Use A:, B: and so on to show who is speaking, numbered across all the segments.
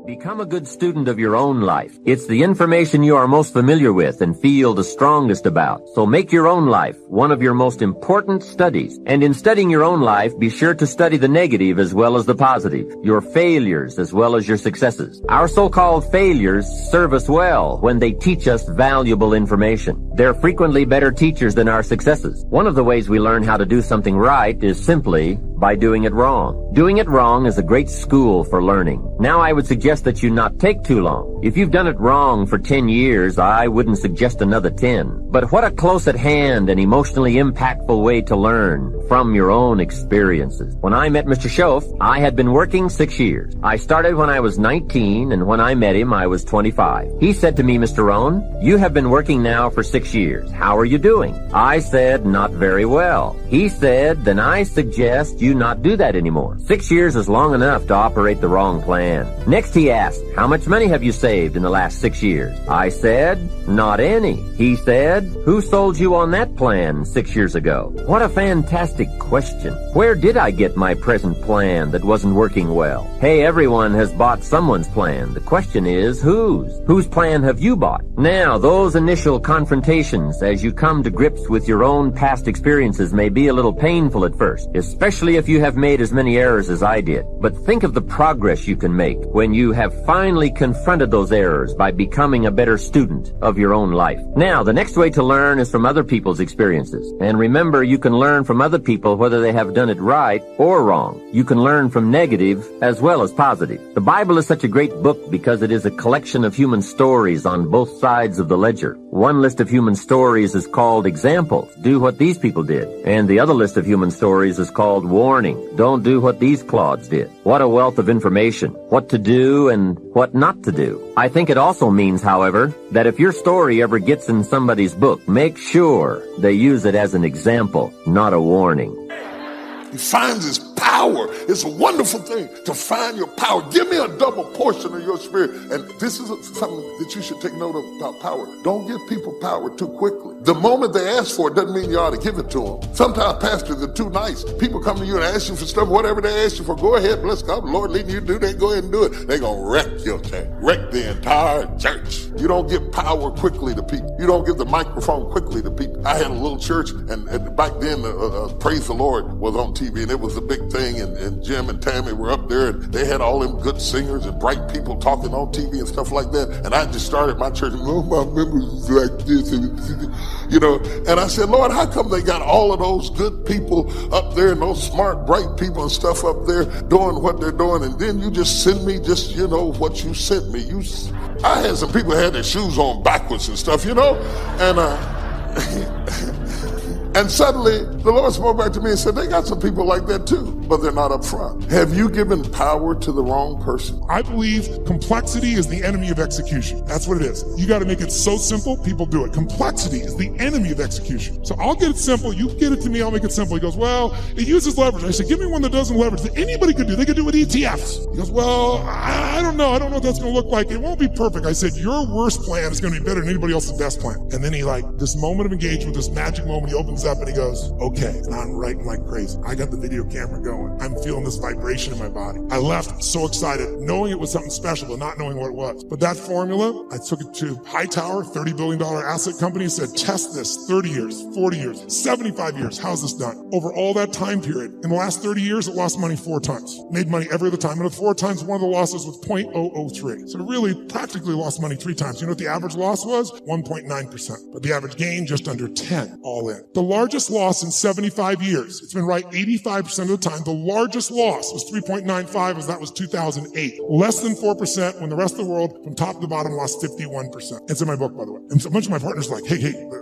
A: Become a good student of your own life. It's the information you are most familiar with and feel the strongest about. So make your own life one of your most important studies. And in studying your own life, be sure to study the negative as well as the positive, your failures as well as your successes. Our so-called failures serve us well when they teach us valuable information. They're frequently better teachers than our successes. One of the ways we learn how to do something right is simply by doing it wrong. Doing it wrong is a great school for learning. Now I would suggest that you not take too long. If you've done it wrong for 10 years, I wouldn't suggest another 10. But what a close at hand and emotionally impactful way to learn from your own experiences. When I met Mr. Schoaf, I had been working 6 years. I started when I was 19, and when I met him, I was 25. He said to me, Mr. Rohn, you have been working now for 6 years. How are you doing? I said, not very well. He said, then I suggest you not do that anymore. 6 years is long enough to operate the wrong plan. Next he asked, how much money have you saved in the last 6 years? I said, not any. He said, who sold you on that plan 6 years ago? What a fantastic question. Where did I get my present plan that wasn't working well? Hey, everyone has bought someone's plan. The question is, whose? Whose plan have you bought? Now, those initial confrontations as you come to grips with your own past experiences may be a little painful at first, especially if you have made as many errors as I did. But think of the progress you can make when you have finally confronted those errors by becoming a better student of your own life. Now, the next way to learn is from other people's experiences. And remember, you can learn from other people whether they have done it right or wrong. You can learn from negative as well as positive. The Bible is such a great book because it is a collection of human stories on both sides of the ledger. One list of human stories is called examples. Do what these people did. And the other list of human stories is called warning. Don't do what these clods did. What a wealth of information. What to do and what not to do. I think it also means, however, that if your story ever gets in somebody's book, make sure they use it as an example, not a warning.
B: He finds his power. It's a wonderful thing to find your power. Give me a double portion of your spirit. And this is something that you should take note of about power. Don't give people power too quickly. The moment they ask for it doesn't mean you ought to give it to them. Sometimes pastors are too nice. People come to you and ask you for stuff, whatever they ask you for, go ahead, bless God, the Lord leading you to do that, go ahead and do it. They're going to wreck your thing, wreck the entire church. You don't give power quickly to people. You don't give the microphone quickly to people. I had a little church, and back then, Praise the Lord was on TV, and it was a big thing, and Jim and Tammy were up there, and they had all them good singers and bright people talking on TV and stuff like that, and I just started my church, and my members was like this, you know, and I said, Lord, how come they got all of those good people up there and those smart, bright people and stuff up there doing what they're doing, and then you just send me just, you know, what you sent me. I had some people had their shoes on backwards and stuff, you know, and and suddenly the Lord spoke back to me and said, they got some people like that too, but they're not up front. Have you given power to the wrong person?
C: I believe complexity is the enemy of execution. That's what it is. You got to make it so simple, people do it. Complexity is the enemy of execution. So I'll get it simple. You get it to me, I'll make it simple. He goes, well, it uses leverage. I said, give me one that doesn't leverage that anybody could do. They could do it with ETFs. He goes, well, I don't know. I don't know what that's going to look like. It won't be perfect. I said, your worst plan is going to be better than anybody else's best plan. And then he this moment of engagement, this magic moment, he opens up and he goes, okay. And I'm writing like crazy. I got the video camera going. I'm feeling this vibration in my body. I left so excited, knowing it was something special, but not knowing what it was. But that formula, I took it to Hightower, $30 billion asset company, said, test this 30 years, 40 years, 75 years. How's this done? Over all that time period, in the last 30 years, it lost money 4 times. Made money every other time. And the 4 times, one of the losses was 0.003. So it really practically lost money 3 times. You know what the average loss was? 1.9%. But the average gain, just under 10 all in. The largest loss in 75 years. It's been right 85% of the time. The largest loss was 3.95, as that was 2008. Less than 4% when the rest of the world, from top to bottom, lost 51%. It's in my book, by the way. And so a bunch of my partners are like, hey,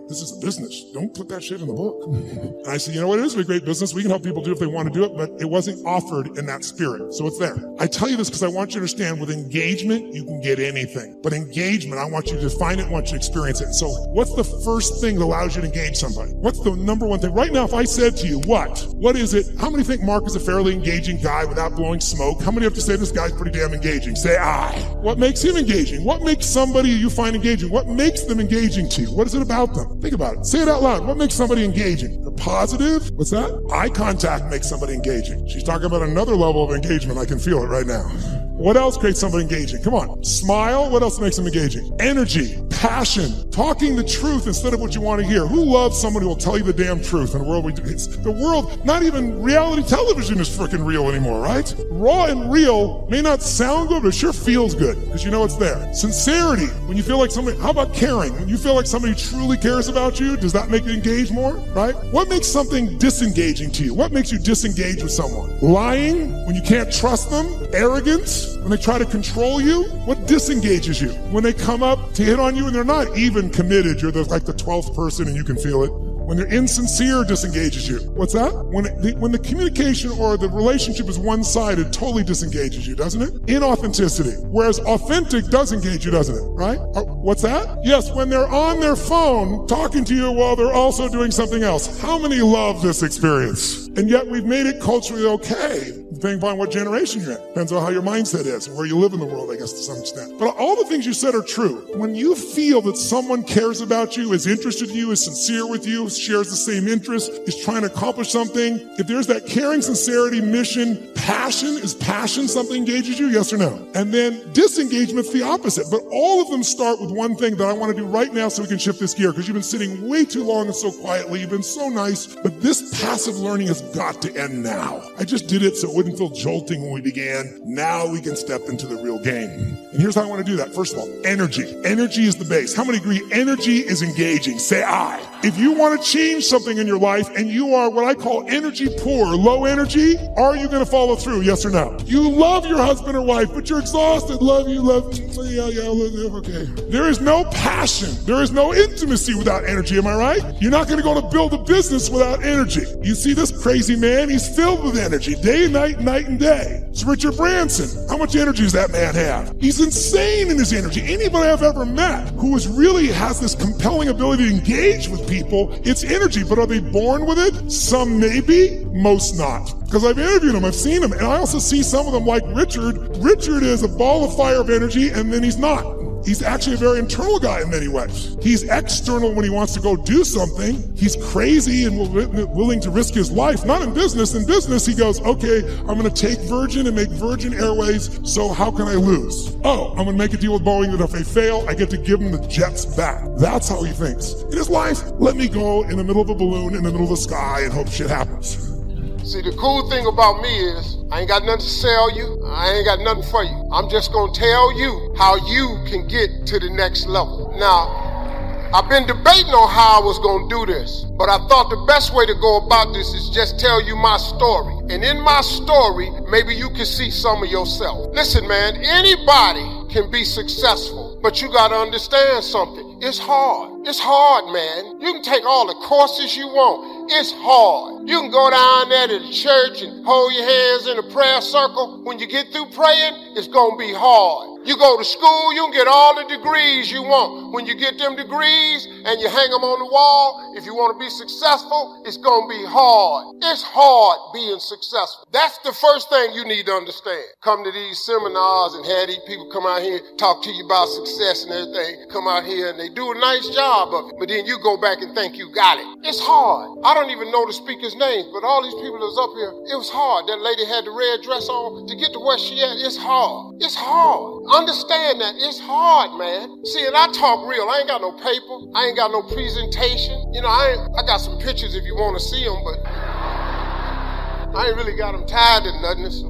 C: this is a business. Don't put that shit in the book. And I said, you know what? It is a great business. We can help people do it if they want to do it, but it wasn't offered in that spirit. So it's there. I tell you this because I want you to understand with engagement, you can get anything. But engagement, I want you to define it, I want you to experience it. So what's the first thing that allows you to engage somebody? What's the number one thing? Right now, if I said to you, what is it? How many think Mark is a fairly engaging guy without blowing smoke? How many have to say this guy's pretty damn engaging? Say I. What makes him engaging? What makes somebody you find engaging? What makes them engaging to you? What is it about them? Think about it. Say it out loud. What makes somebody engaging? They're positive. What's that? Eye contact makes somebody engaging. She's talking about another level of engagement. I can feel it right now. What else creates someone engaging? Come on. Smile. What else makes them engaging? Energy, passion, talking the truth instead of what you want to hear. Who loves someone who will tell you the damn truth in a world the world, not even reality television is freaking real anymore, right? Raw and real may not sound good, but it sure feels good because you know it's there. Sincerity, when you feel like somebody, how about caring? When you feel like somebody truly cares about you, does that make you engage more, right? What makes something disengaging to you? What makes you disengage with someone? Lying, when you can't trust them? Arrogance, when they try to control you? What disengages you? When they come up to hit on you and they're not even committed, you're like the 12th person and you can feel it. When they're insincere, disengages you. What's that? When the communication or the relationship is one-sided, totally disengages you, doesn't it? Inauthenticity. Whereas authentic does engage you, doesn't it? Right? What's that? Yes, when they're on their phone talking to you while they're also doing something else. How many love this experience? And yet we've made it culturally okay, depending upon what generation you're in. Depends on how your mindset is and where you live in the world, I guess, to some extent. But all the things you said are true. When you feel that someone cares about you, is interested in you, is sincere with you, shares the same interest, is trying to accomplish something, if there's that caring, sincerity, mission, passion, is passion something engages you? Yes or no? And then disengagement's the opposite. But all of them start with one thing that I want to do right now so we can shift this gear, because you've been sitting way too long and so quietly. You've been so nice. But this passive learning has got to end now. I just did it so it wouldn't feel jolting when we began. Now we can step into the real game. And here's how I want to do that. First of all, energy. Energy is the base. How many agree energy is engaging? Say I. If you want to change something in your life and you are what I call energy poor, low energy, are you going to follow through? Yes or no? You love your husband or wife, but you're exhausted. Love you, okay. There is no passion. There is no intimacy without energy. Am I right? You're not going to go to build a business without energy. You see this crazy man? He's filled with energy day and night and day. It's Richard Branson. How much energy does that man have? He's insane in his energy. Anybody I've ever met who really has this compelling ability to engage with people, it's energy. But are they born with it? Some maybe, most not. Because I've interviewed them, I've seen them, and I also see some of them like Richard. Richard is a ball of fire of energy, and then he's not. He's actually a very internal guy in many ways. He's external when he wants to go do something. He's crazy and willing to risk his life. Not in business. In business, he goes, okay, I'm going to take Virgin and make Virgin Airways, so how can I lose? Oh, I'm going to make a deal with Boeing that if they fail, I get to give them the jets back. That's how he thinks. In his life, let me go in the middle of a balloon in the middle of the sky and hope shit happens.
D: See, the cool thing about me is I ain't got nothing to sell you. I ain't got nothing for you. I'm just going to tell you how you can get to the next level. Now, I've been debating on how I was going to do this, but I thought the best way to go about this is just tell you my story. And in my story, maybe you can see some of yourself. Listen, man, anybody can be successful, but you got to understand something. It's hard. It's hard, man. You can take all the courses you want. It's hard. You can go down there to the church and hold your hands in a prayer circle. When you get through praying, it's going to be hard. You go to school, you can get all the degrees you want. When you get them degrees and you hang them on the wall, if you want to be successful, it's going to be hard. It's hard being successful. That's the first thing you need to understand. Come to these seminars and have these people come out here, talk to you about success and everything. Come out here and they do a nice job of it. But then you go back and think you got it. It's hard. I don't even know the speakers' names, but all these people that's up here, it was hard. That lady had the red dress on. To get to where she at, it's hard. It's hard. Understand that. It's hard, man. See, and I talk real. I ain't got no paper. I ain't got no presentation. You know, I got some pictures if you want to see them, but I ain't really got them tied to nothing. It's